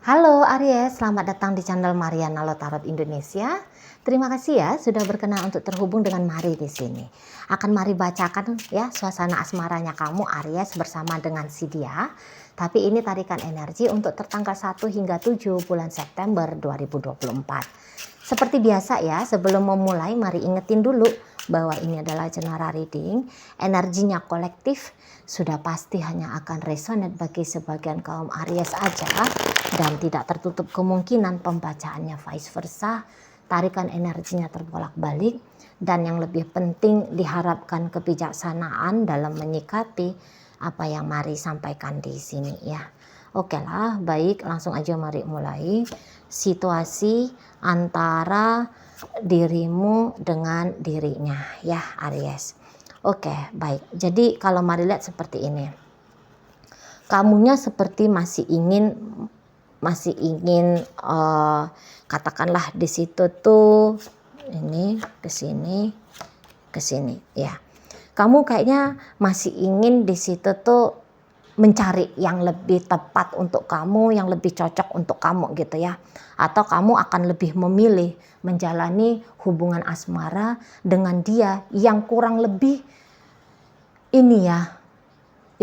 Halo Aries, selamat datang di channel Mariana Tarot Indonesia. Terima kasih ya sudah berkenan untuk terhubung dengan Mari di sini. Akan Mari bacakan ya suasana asmaranya kamu Aries bersama dengan si dia. Tapi ini tarikan energi untuk tertanggal 1 hingga 7 bulan September 2024. Seperti biasa ya, sebelum memulai mari ingetin dulu bahwa ini adalah general reading. Energinya kolektif, sudah pasti hanya akan resonate bagi sebagian kaum Aries aja dan tidak tertutup kemungkinan pembacaannya vice versa. Tarikan energinya terbolak-balik dan yang lebih penting diharapkan kebijaksanaan dalam menyikapi apa yang Mari sampaikan di sini ya. Oke lah, baik, langsung aja mari mulai. Situasi antara dirimu dengan dirinya ya Aries. Oke, baik. Jadi kalau Mari lihat seperti ini. Kamunya seperti masih ingin katakanlah di situ tuh ini ke sini ya. Kamu kayaknya masih ingin di situ tuh mencari yang lebih tepat untuk kamu, yang lebih cocok untuk kamu gitu ya. Atau kamu akan lebih memilih menjalani hubungan asmara dengan dia yang kurang lebih ini ya,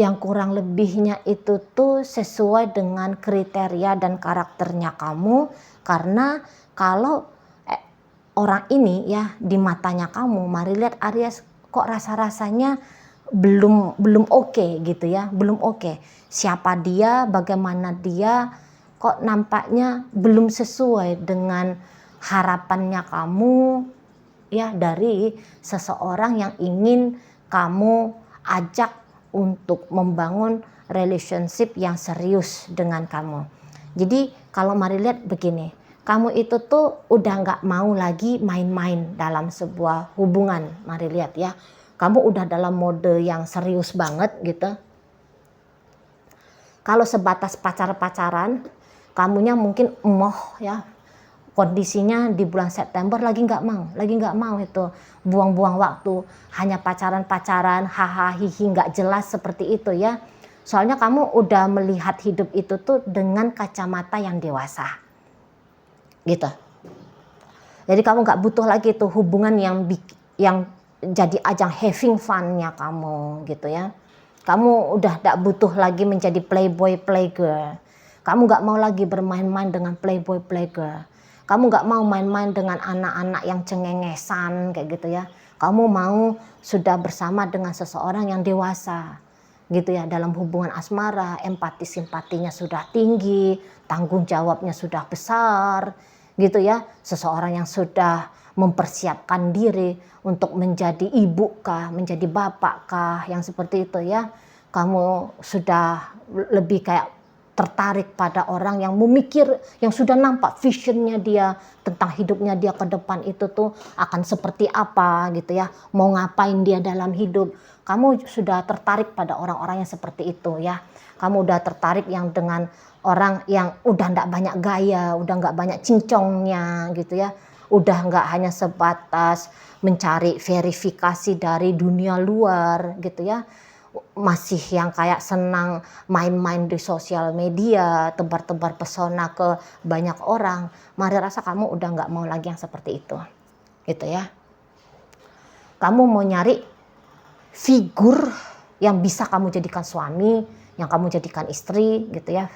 yang kurang lebihnya itu tuh sesuai dengan kriteria dan karakternya kamu. Karena kalau orang ini ya di matanya kamu, Mari lihat Aries, kok rasa-rasanya belum oke gitu ya, belum oke. Siapa dia, bagaimana dia, kok nampaknya belum sesuai dengan harapannya kamu ya, dari seseorang yang ingin kamu ajak untuk membangun relationship yang serius dengan kamu. Jadi kalau Mari lihat begini, kamu itu tuh udah nggak mau lagi main-main dalam sebuah hubungan. Mari lihat ya, kamu udah dalam mode yang serius banget gitu. Kalau sebatas pacar-pacaran, kamunya mungkin emoh ya, kondisinya di bulan September lagi nggak mau itu buang-buang waktu hanya pacaran-pacaran, hahaha hihi nggak jelas seperti itu ya. Soalnya kamu udah melihat hidup itu tuh dengan kacamata yang dewasa gitu. Jadi kamu nggak butuh lagi tuh hubungan yang jadi ajang having fun-nya kamu gitu ya. Kamu udah nggak butuh lagi menjadi playboy playgirl. Kamu nggak mau lagi bermain-main dengan playboy playgirl. Kamu nggak mau main-main dengan anak-anak yang cengengesan kayak gitu ya. Kamu mau sudah bersama dengan seseorang yang dewasa gitu ya, dalam hubungan asmara, empati simpatinya sudah tinggi, tanggung jawabnya sudah besar gitu ya. Seseorang yang sudah mempersiapkan diri untuk menjadi ibu kah, menjadi bapak kah, yang seperti itu ya. Kamu sudah lebih kayak tertarik pada orang yang memikir, yang sudah nampak visionnya dia tentang hidupnya dia ke depan itu tuh akan seperti apa gitu ya, mau ngapain dia dalam hidup. Kamu sudah tertarik pada orang-orang yang seperti itu ya. Kamu udah tertarik yang dengan orang yang udah nggak banyak gaya, udah nggak banyak cincongnya gitu ya, udah nggak hanya sebatas mencari verifikasi dari dunia luar gitu ya, masih yang kayak senang main-main di sosial media, tebar-tebar pesona ke banyak orang. Mari rasa kamu udah nggak mau lagi yang seperti itu gitu ya. Kamu mau nyari figur yang bisa kamu jadikan suami, yang kamu jadikan istri gitu ya.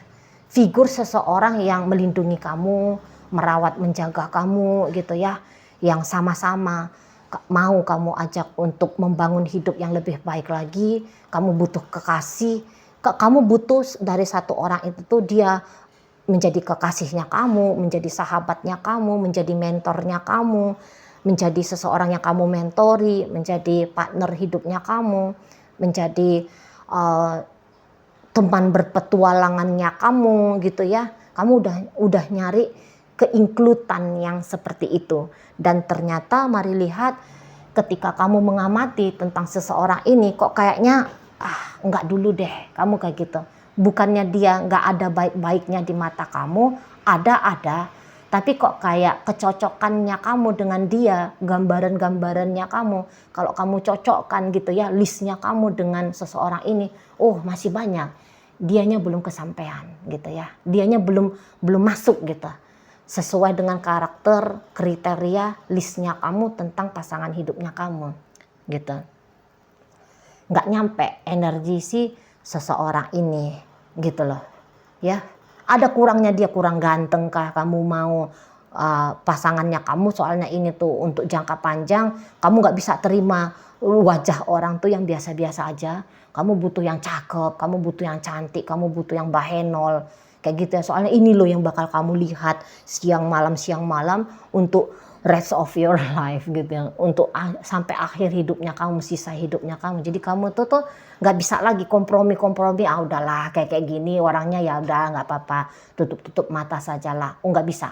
Figur seseorang yang melindungi kamu, merawat menjaga kamu gitu ya, yang sama-sama mau kamu ajak untuk membangun hidup yang lebih baik lagi. Kamu butuh kekasih, kamu butuh dari satu orang itu tuh dia menjadi kekasihnya kamu, menjadi sahabatnya kamu, menjadi mentornya kamu, menjadi seseorang yang kamu mentori, menjadi partner hidupnya kamu, menjadi teman berpetualangannya kamu gitu ya. Kamu udah nyari keinklutan yang seperti itu. Dan ternyata Mari lihat ketika kamu mengamati tentang seseorang ini, kok kayaknya enggak dulu deh kamu kayak gitu. Bukannya dia enggak ada baik-baiknya di mata kamu, ada, tapi kok kayak kecocokannya kamu dengan dia, gambaran-gambarannya kamu, kalau kamu cocokkan gitu ya, listnya kamu dengan seseorang ini, oh masih banyak. dianya belum kesampaian gitu ya, dianya belum masuk gitu sesuai dengan karakter, kriteria, listnya kamu tentang pasangan hidupnya kamu gitu. Nggak nyampe energi si seseorang ini gitu loh ya. Ada kurangnya, dia kurang ganteng kah, kamu mau pasangannya kamu soalnya ini tuh untuk jangka panjang, kamu nggak bisa terima wajah orang tuh yang biasa-biasa aja, kamu butuh yang cakep, kamu butuh yang cantik, kamu butuh yang bahenol kayak gitu ya. Soalnya ini loh yang bakal kamu lihat siang malam untuk rest of your life gitu ya, untuk sampai akhir hidupnya kamu, sisa hidupnya kamu. Jadi kamu tuh nggak bisa lagi kompromi, udahlah kayak gini orangnya, ya udah nggak apa-apa, tutup mata sajalah. Oh nggak bisa.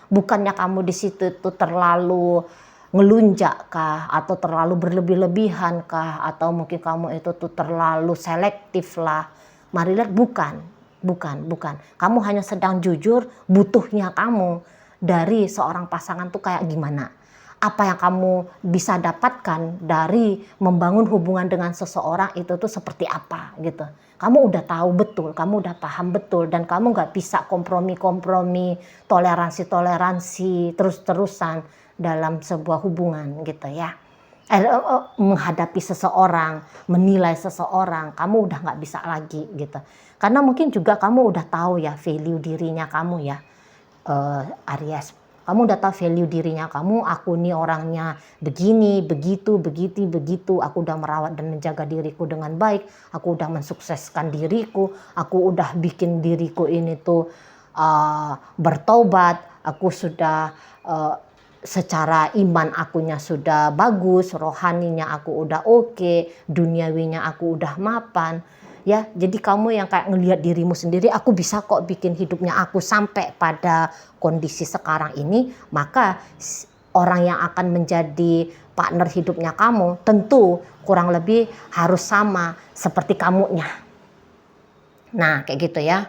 Bukannya kamu di situ tuh terlalu ngelunjak kah, atau terlalu berlebih-lebihan kah, atau mungkin kamu itu tuh terlalu selektif lah. Mari lihat, bukan. Kamu hanya sedang jujur butuhnya kamu dari seorang pasangan tuh kayak gimana. Apa yang kamu bisa dapatkan dari membangun hubungan dengan seseorang itu tuh seperti apa gitu. Kamu udah tahu betul, kamu udah paham betul, dan kamu gak bisa kompromi, toleransi terus-terusan dalam sebuah hubungan gitu ya. Menghadapi seseorang, menilai seseorang, kamu udah gak bisa lagi gitu. Karena mungkin juga kamu udah tahu ya value dirinya kamu ya, Aries. Kamu udah tahu value dirinya kamu, aku nih orangnya begini, begitu. Aku udah merawat dan menjaga diriku dengan baik. Aku udah mensukseskan diriku. Aku udah bikin diriku ini tuh bertobat. Aku sudah secara iman akunya sudah bagus, rohaninya aku udah oke, duniawinya aku udah mapan. Ya, jadi kamu yang kayak ngelihat dirimu sendiri, aku bisa kok bikin hidupnya aku sampai pada kondisi sekarang ini, maka orang yang akan menjadi partner hidupnya kamu tentu kurang lebih harus sama seperti kamunya. Nah, kayak gitu ya.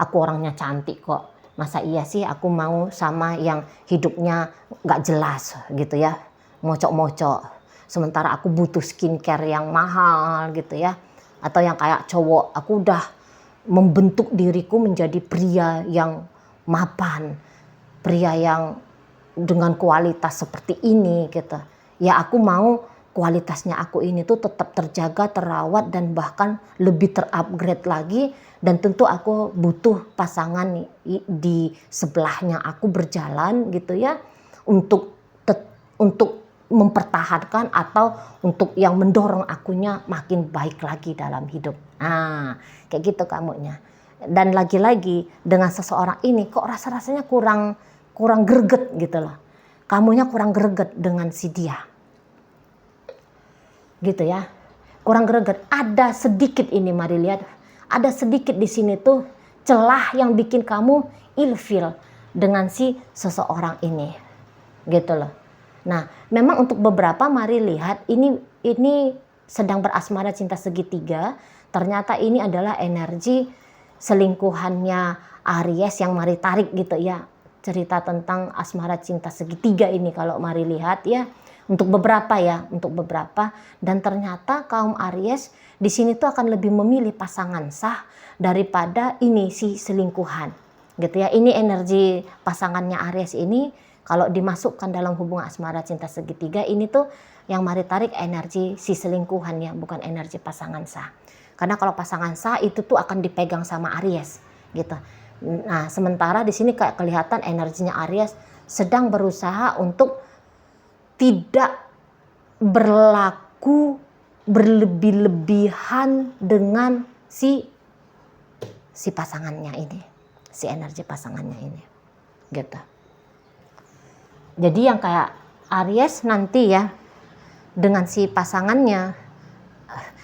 Aku orangnya cantik kok. Masa iya sih aku mau sama yang hidupnya nggak jelas gitu ya, mocok-mocok. Sementara aku butuh skincare yang mahal gitu ya. Atau yang kayak cowok, aku udah membentuk diriku menjadi pria yang mapan, pria yang dengan kualitas seperti ini gitu. Ya aku mau kualitasnya aku ini tuh tetap terjaga, terawat, dan bahkan lebih terupgrade lagi. Dan tentu aku butuh pasangan di sebelahnya aku berjalan gitu ya, untuk mempertahankan atau untuk yang mendorong akunya makin baik lagi dalam hidup. Nah, kayak gitu kamunya. Dan lagi-lagi dengan seseorang ini kok rasa-rasanya kurang greget gitu loh. Kamunya kurang greget dengan si dia. Gitu ya. Kurang greget. Ada sedikit ini, mari lihat. Ada sedikit di sini tuh celah yang bikin kamu ilfil dengan si seseorang ini. Gitu loh. Nah, memang untuk beberapa mari lihat ini sedang berasmara cinta segitiga. Ternyata ini adalah energi selingkuhannya Aries yang mari tarik gitu ya. Cerita tentang asmara cinta segitiga ini kalau mari lihat ya. Untuk beberapa dan ternyata kaum Aries di sini tuh akan lebih memilih pasangan sah daripada ini si selingkuhan. Gitu ya. Ini energi pasangannya Aries ini. Kalau dimasukkan dalam hubungan asmara cinta segitiga ini tuh yang mari tarik energi si selingkuhan ya, bukan energi pasangan sah. Karena kalau pasangan sah itu tuh akan dipegang sama Aries gitu. Nah, sementara di sini kayak kelihatan energinya Aries sedang berusaha untuk tidak berlaku berlebih-lebihan dengan si pasangannya ini, si energi pasangannya ini gitu. Jadi yang kayak Aries nanti ya dengan si pasangannya,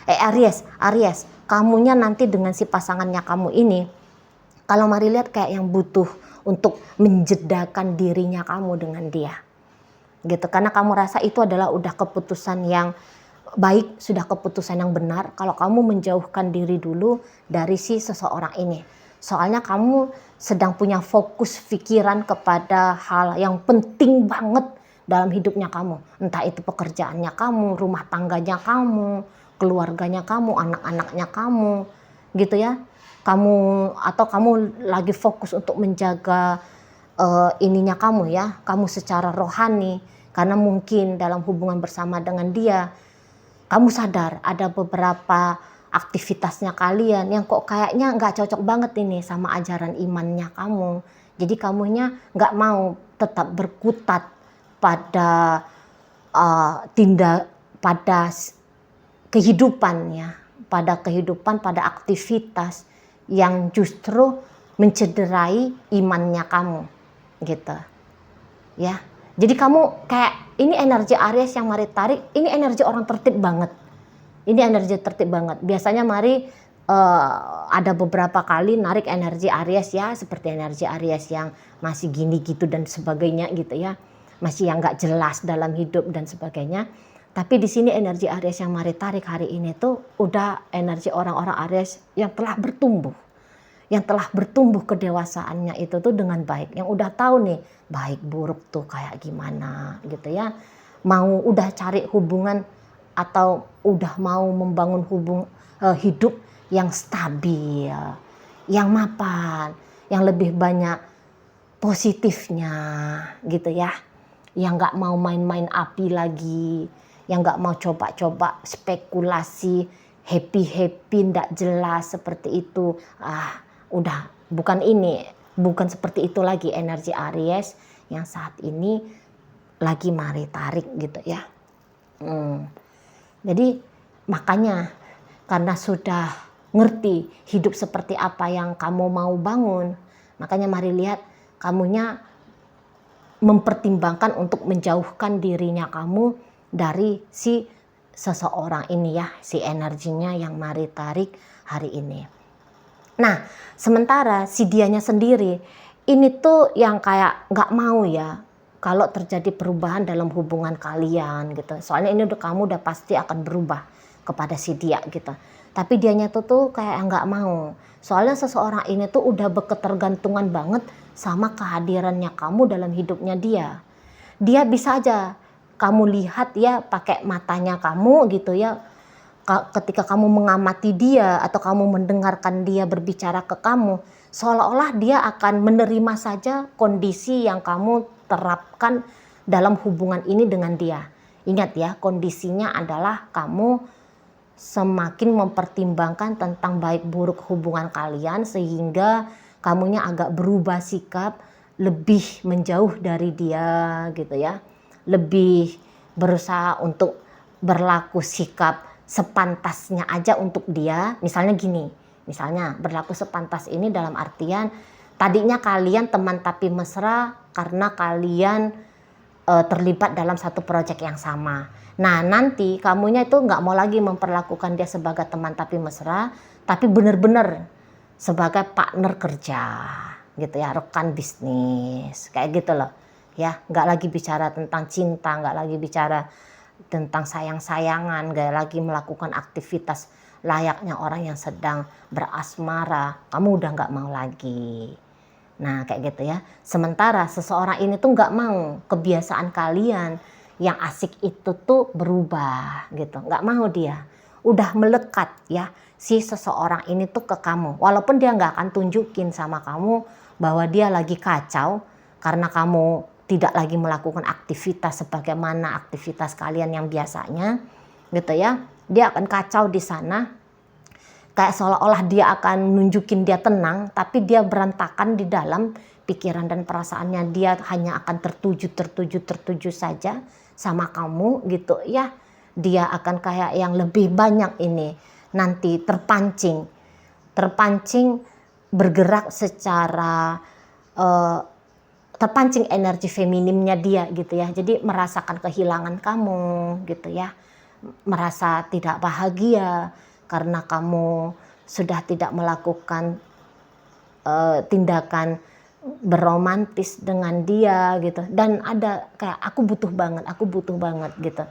Aries, kamunya nanti dengan si pasangannya kamu ini, kalau mari lihat kayak yang butuh untuk menjedakan dirinya kamu dengan dia, gitu. Karena kamu rasa itu adalah udah keputusan yang baik, sudah keputusan yang benar. Kalau kamu menjauhkan diri dulu dari si seseorang ini. Soalnya kamu sedang punya fokus pikiran kepada hal yang penting banget dalam hidupnya kamu. Entah itu pekerjaannya kamu, rumah tangganya kamu, keluarganya kamu, anak-anaknya kamu. gitu ya. Kamu lagi fokus untuk menjaga ininya kamu ya, kamu secara rohani, karena mungkin dalam hubungan bersama dengan dia kamu sadar ada beberapa aktivitasnya kalian yang kok kayaknya nggak cocok banget ini sama ajaran imannya kamu. Jadi kamunya nggak mau tetap berkutat pada kehidupan, pada aktivitas yang justru mencederai imannya kamu, gitu, ya. Jadi kamu kayak ini energi Aries yang Mari tarik, ini energi orang tertib banget. Ini energi tertib banget. Biasanya Mari ada beberapa kali narik energi Aries ya, seperti energi Aries yang masih gini gitu dan sebagainya gitu ya. Masih yang nggak jelas dalam hidup dan sebagainya. Tapi di sini energi Aries yang Mari tarik hari ini tuh udah energi orang-orang Aries yang telah bertumbuh. Yang telah bertumbuh kedewasaannya itu tuh dengan baik. Yang udah tahu nih baik buruk tuh kayak gimana gitu ya. Mau udah cari hubungan atau udah mau membangun hidup yang stabil, yang mapan, yang lebih banyak positifnya gitu ya. Yang gak mau main-main api lagi, yang gak mau coba-coba spekulasi, happy-happy ndak jelas seperti itu. Udah bukan seperti itu lagi energi Aries yang saat ini lagi Mari tarik gitu ya. Jadi makanya karena sudah ngerti hidup seperti apa yang kamu mau bangun, makanya Mari lihat kamunya mempertimbangkan untuk menjauhkan dirinya kamu dari si seseorang ini ya, si energinya yang Mari tarik hari ini. Nah, sementara si dianya sendiri ini tuh yang kayak nggak mau ya kalau terjadi perubahan dalam hubungan kalian gitu. Soalnya ini kamu udah pasti akan berubah kepada si dia gitu. Tapi dianya tuh kayak nggak mau. Soalnya seseorang ini tuh udah berketergantungan banget sama kehadirannya kamu dalam hidupnya dia. Dia bisa aja kamu lihat ya pakai matanya kamu gitu ya. Ketika kamu mengamati dia atau kamu mendengarkan dia berbicara ke kamu, seolah-olah dia akan menerima saja kondisi yang kamu terapkan dalam hubungan ini dengan dia. Ingat ya, kondisinya adalah kamu semakin mempertimbangkan tentang baik buruk hubungan kalian sehingga kamunya agak berubah sikap, lebih menjauh dari dia gitu ya. Lebih berusaha untuk berlaku sikap sepantasnya aja untuk dia. Misalnya gini, berlaku sepantas ini dalam artian tadinya kalian teman tapi mesra karena kalian terlibat dalam satu proyek yang sama. Nah nanti kamunya itu nggak mau lagi memperlakukan dia sebagai teman tapi mesra, tapi benar-benar sebagai partner kerja gitu ya, rekan bisnis kayak gitu loh ya. Nggak lagi bicara tentang cinta, nggak lagi bicara tentang sayang-sayangan, gak lagi melakukan aktivitas layaknya orang yang sedang berasmara. Kamu udah gak mau lagi. Nah kayak gitu ya. Sementara seseorang ini tuh gak mau kebiasaan kalian yang asik itu tuh berubah gitu. Gak mau dia. Udah melekat ya si seseorang ini tuh ke kamu. Walaupun dia gak akan tunjukin sama kamu bahwa dia lagi kacau karena kamu tidak lagi melakukan aktivitas sebagaimana aktivitas kalian yang biasanya gitu ya. Dia akan kacau di sana kayak seolah-olah dia akan nunjukin dia tenang, tapi dia berantakan di dalam pikiran dan perasaannya. Dia hanya akan tertuju saja sama kamu gitu ya. Dia akan kayak yang lebih banyak ini nanti terpancing bergerak secara terpancing energi feminimnya dia gitu ya. Jadi merasakan kehilangan kamu gitu ya. Merasa tidak bahagia karena kamu sudah tidak melakukan tindakan berromantis dengan dia gitu. Dan ada kayak aku butuh banget gitu.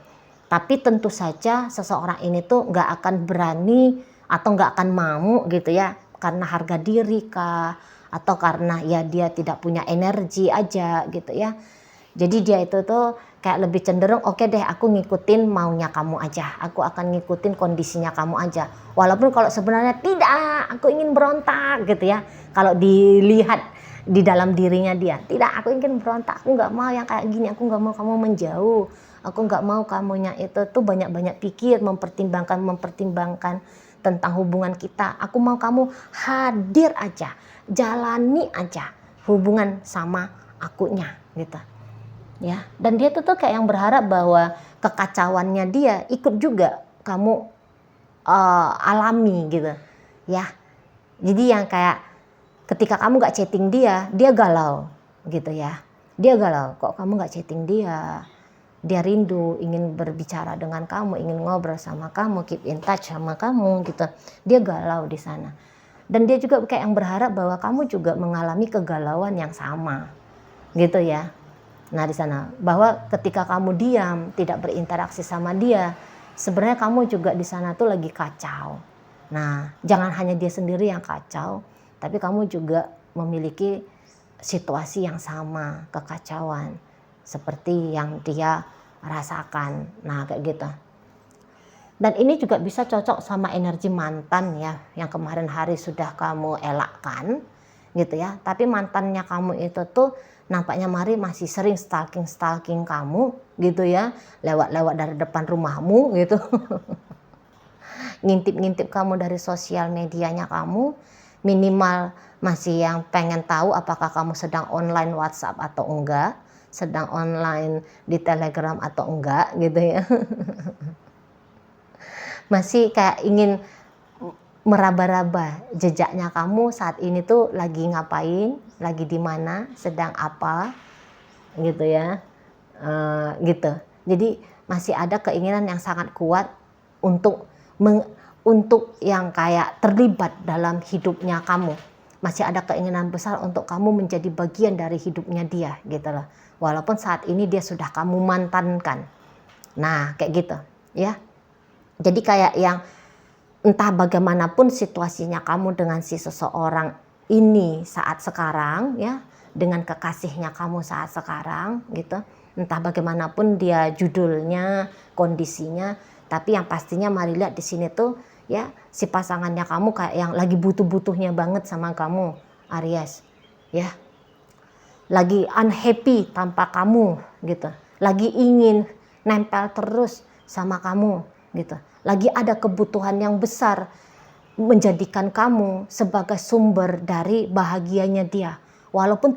Tapi tentu saja seseorang ini tuh gak akan berani atau gak akan mau gitu ya. Karena harga diri kah, atau karena ya dia tidak punya energi aja gitu ya. Jadi dia itu tuh kayak lebih cenderung oke deh aku ngikutin maunya kamu aja, aku akan ngikutin kondisinya kamu aja, walaupun kalau sebenarnya tidak, aku ingin berontak gitu ya. Kalau dilihat di dalam dirinya dia, tidak, aku ingin berontak, aku nggak mau yang kayak gini, aku nggak mau kamu menjauh, aku nggak mau kamunya itu tuh banyak-banyak pikir, mempertimbangkan tentang hubungan kita. Aku mau kamu hadir aja, jalani aja hubungan sama akunya gitu ya. Dan dia tuh kayak yang berharap bahwa kekacauannya dia ikut juga kamu alami gitu ya. Jadi yang kayak ketika kamu gak chatting dia galau gitu ya. Dia galau, kok kamu gak chatting dia, dia rindu, ingin berbicara dengan kamu, ingin ngobrol sama kamu, keep in touch sama kamu gitu. Dia galau di sana. Dan dia juga kayak yang berharap bahwa kamu juga mengalami kegalauan yang sama gitu ya. Nah di sana bahwa ketika kamu diam, tidak berinteraksi sama dia, sebenarnya kamu juga di sana tuh lagi kacau. Nah jangan hanya dia sendiri yang kacau, tapi kamu juga memiliki situasi yang sama, kekacauan seperti yang dia rasakan. Nah kayak gitu. Dan ini juga bisa cocok sama energi mantan ya, yang kemarin hari sudah kamu elakkan gitu ya. Tapi mantannya kamu itu tuh nampaknya Mari masih sering stalking kamu gitu ya, lewat dari depan rumahmu gitu. Ngintip kamu dari sosial medianya kamu, minimal masih yang pengen tahu apakah kamu sedang online WhatsApp atau enggak, sedang online di Telegram atau enggak gitu ya. Masih kayak ingin meraba-raba jejaknya kamu saat ini tuh lagi ngapain, lagi di mana, sedang apa gitu ya, gitu. Jadi masih ada keinginan yang sangat kuat untuk yang kayak terlibat dalam hidupnya kamu. Masih ada keinginan besar untuk kamu menjadi bagian dari hidupnya dia gitu loh. Walaupun saat ini dia sudah kamu mantankan. Nah kayak gitu ya. Jadi kayak yang entah bagaimanapun situasinya kamu dengan si seseorang ini saat sekarang ya, dengan kekasihnya kamu saat sekarang gitu, entah bagaimanapun dia judulnya, kondisinya, tapi yang pastinya Mari lihat di sini tuh ya, si pasangannya kamu kayak yang lagi butuh-butuhnya banget sama kamu, Aries ya, lagi unhappy tanpa kamu gitu, lagi ingin nempel terus sama kamu gitu, lagi ada kebutuhan yang besar menjadikan kamu sebagai sumber dari bahagianya dia, walaupun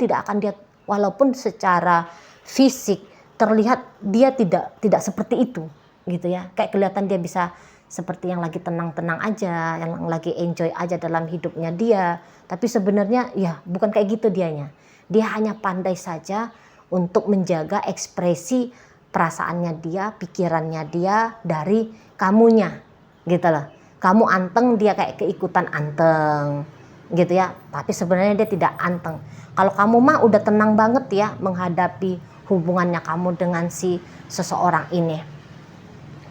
walaupun secara fisik terlihat dia tidak seperti itu gitu ya, kayak kelihatan dia bisa seperti yang lagi tenang-tenang aja, yang lagi enjoy aja dalam hidupnya dia, tapi sebenarnya ya bukan kayak gitu dianya. Dia hanya pandai saja untuk menjaga ekspresi perasaannya dia, pikirannya dia dari kamunya gitu loh. Kamu anteng, dia kayak keikutan anteng gitu ya, tapi sebenarnya dia tidak anteng. Kalau kamu mah udah tenang banget ya menghadapi hubungannya kamu dengan si seseorang ini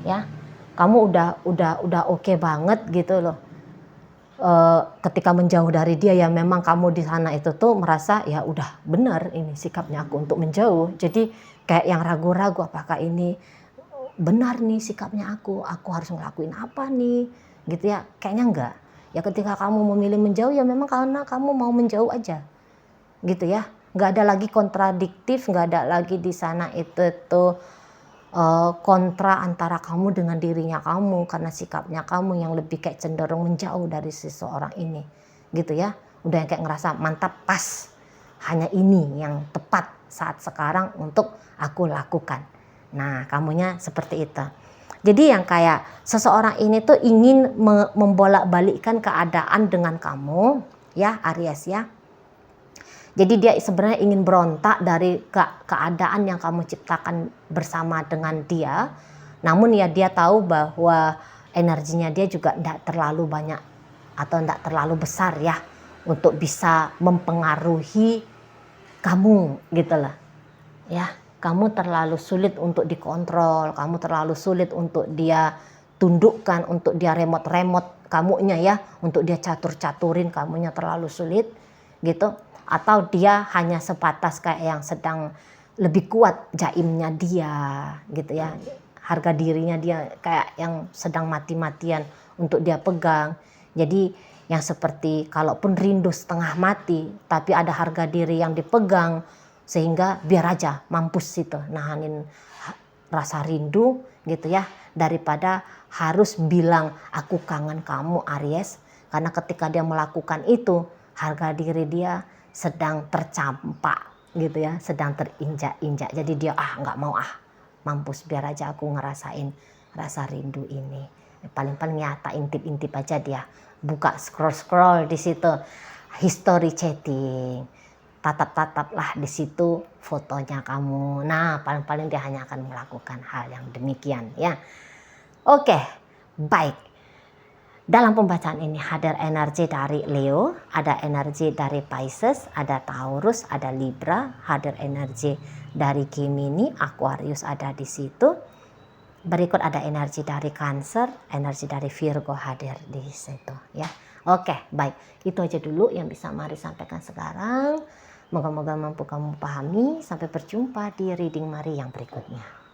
ya, kamu udah oke banget gitu loh. Ketika menjauh dari dia ya memang kamu di sana itu tuh merasa ya udah benar ini sikapnya aku untuk menjauh, jadi kayak yang ragu-ragu apakah ini benar nih sikapnya aku harus ngelakuin apa nih gitu ya, kayaknya enggak ya. Ketika kamu memilih menjauh ya memang karena kamu mau menjauh aja gitu ya, nggak ada lagi kontradiktif, nggak ada lagi di sana itu tuh kontra antara kamu dengan dirinya kamu karena sikapnya kamu yang lebih kayak cenderung menjauh dari seseorang ini gitu ya. Udah yang kayak ngerasa mantap, pas, hanya ini yang tepat saat sekarang untuk aku lakukan. Nah kamunya seperti itu. Jadi yang kayak seseorang ini tuh ingin membolak-balikkan keadaan dengan kamu ya Aries ya. Jadi dia sebenarnya ingin berontak dari keadaan yang kamu ciptakan bersama dengan dia. Namun ya dia tahu bahwa energinya dia juga tidak terlalu banyak atau tidak terlalu besar ya untuk bisa mempengaruhi kamu gitu lah. Ya, kamu terlalu sulit untuk dikontrol, kamu terlalu sulit untuk dia tundukkan, untuk dia remote kamunya ya, untuk dia catur-caturin kamunya terlalu sulit gitu. Atau dia hanya sebatas kayak yang sedang lebih kuat jaimnya dia gitu ya, harga dirinya dia kayak yang sedang mati-matian untuk dia pegang. Jadi yang seperti kalaupun rindu setengah mati tapi ada harga diri yang dipegang, sehingga biar aja mampus itu nahanin rasa rindu gitu ya, daripada harus bilang aku kangen kamu Aries, karena ketika dia melakukan itu harga diri dia sedang tercampak gitu ya, sedang terinjak-injak. Jadi dia nggak mau mampus, biar aja aku ngerasain rasa rindu ini. Paling-paling nyata intip-intip aja dia, buka scroll-scroll di situ, history chatting, tatap-tatap lah di situ fotonya kamu. Nah, paling-paling dia hanya akan melakukan hal yang demikian ya. Oke, baik. Dalam pembacaan ini hadir energi dari Leo, ada energi dari Pisces, ada Taurus, ada Libra, hadir energi dari Gemini, Aquarius ada di situ. Berikut ada energi dari Cancer, energi dari Virgo hadir di situ ya. Oke, baik. Itu aja dulu yang bisa Mari sampaikan sekarang. Moga-moga mampu kamu pahami. Sampai berjumpa di reading Mari yang berikutnya.